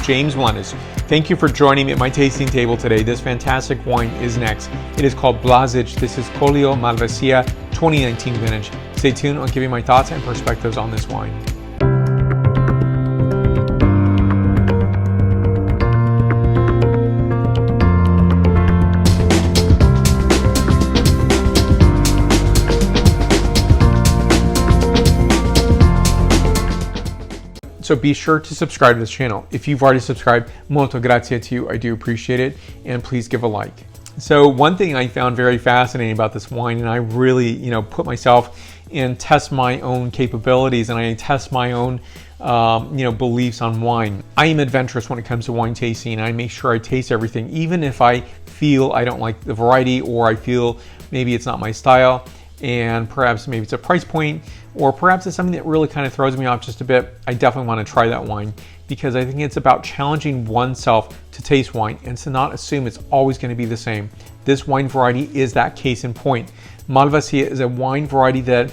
James Melendez. Thank you for joining me at my tasting table today. This fantastic wine is next. It is called Blazic. This is Collio Malvasia 2019 vintage. Stay tuned, I'll give you my thoughts and perspectives on this wine. So be sure to subscribe to this channel. If you've already subscribed, molto grazie to you. I do appreciate it. And please give a like. So one thing I found very fascinating about this wine, and I really, put myself and test my own capabilities, and I test my own, beliefs on wine. I am adventurous when it comes to wine tasting. I make sure I taste everything, even if I feel I don't like the variety, or I feel maybe it's not my style, and perhaps maybe it's a price point, or perhaps it's something that really kind of throws me off just a bit. I definitely want to try that wine, because I think it's about challenging oneself to taste wine and to not assume it's always going to be the same. This wine variety is that case in point. Malvasia is a wine variety that,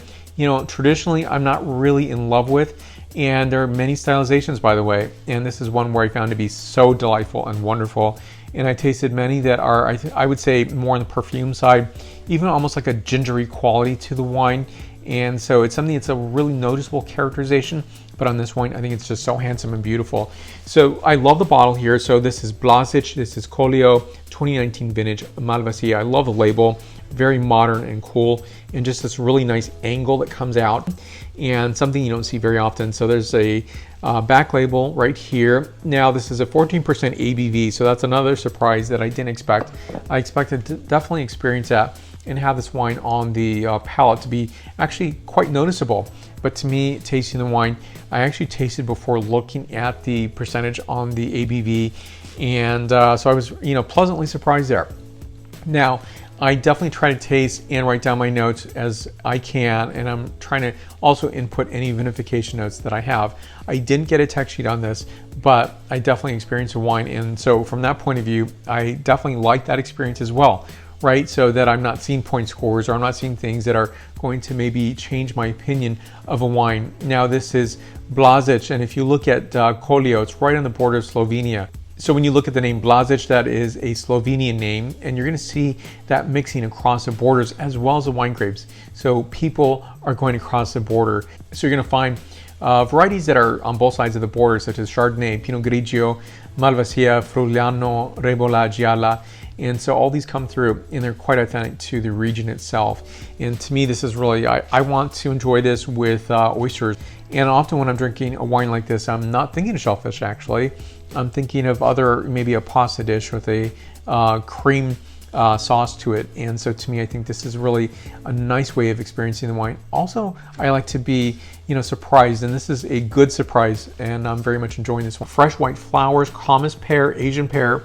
traditionally I'm not really in love with, and there are many stylizations, by the way, and this is one where I found to be so delightful and wonderful. And I tasted many that are, I would say, more on the perfume side, even almost like a gingery quality to the wine. And so it's something that's a really noticeable characterization, but on this wine, I think it's just so handsome and beautiful. So I love the bottle here. So this is Blazic, this is Collio 2019 vintage Malvasia. I love the label, very modern and cool, and just this really nice angle that comes out, and something you don't see very often. So there's a back label right here. Now this is a 14% ABV, so that's another surprise that I didn't expect. I expected to definitely experience that and have this wine on the palate to be actually quite noticeable. But to me, tasting the wine, I actually tasted before looking at the percentage on the ABV, and so I was pleasantly surprised there. Now, I definitely try to taste and write down my notes as I can, and I'm trying to also input any vinification notes that I have. I didn't get a text sheet on this, but I definitely experienced a wine, and so from that point of view, I definitely like that experience as well, right? So that I'm not seeing point scores, or I'm not seeing things that are going to maybe change my opinion of a wine. Now this is Blazic, and if you look at Collio, it's right on the border of Slovenia. So when you look at the name Blazic, that is a Slovenian name, and you're going to see that mixing across the borders as well as the wine grapes. So people are going across the border. So you're going to find varieties that are on both sides of the border, such as Chardonnay, Pinot Grigio, Malvasia, Friulano, Rebola, Gialla. And so all these come through, and they're quite authentic to the region itself. And to me, this is really, I want to enjoy this with oysters. And often when I'm drinking a wine like this, I'm not thinking of shellfish, actually. I'm thinking of maybe a pasta dish with a cream sauce to it. And so to me, I think this is really a nice way of experiencing the wine. Also, I like to be, surprised, and this is a good surprise, and I'm very much enjoying this one. Fresh white flowers, Kamas pear, Asian pear,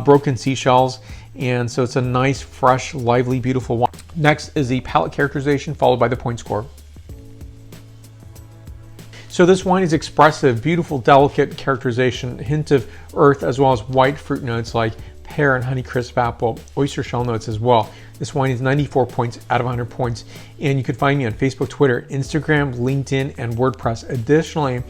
broken seashells, and so it's a nice, fresh, lively, beautiful wine. Next is the palate characterization, followed by the point score. So this wine is expressive, beautiful, delicate characterization, hint of earth, as well as white fruit notes like pear and honeycrisp apple, oyster shell notes as well. This wine is 94 points out of 100 points. And you can find me on Facebook, Twitter, Instagram, LinkedIn, and WordPress. Additionally,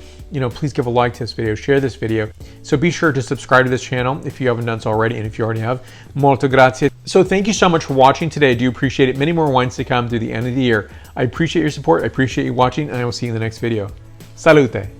please give a like to this video, share this video. So be sure to subscribe to this channel if you haven't done so already, and if you already have, molto grazie. So thank you so much for watching today. I do appreciate it. Many more wines to come through the end of the year. I appreciate your support. I appreciate you watching, and I will see you in the next video. Salute!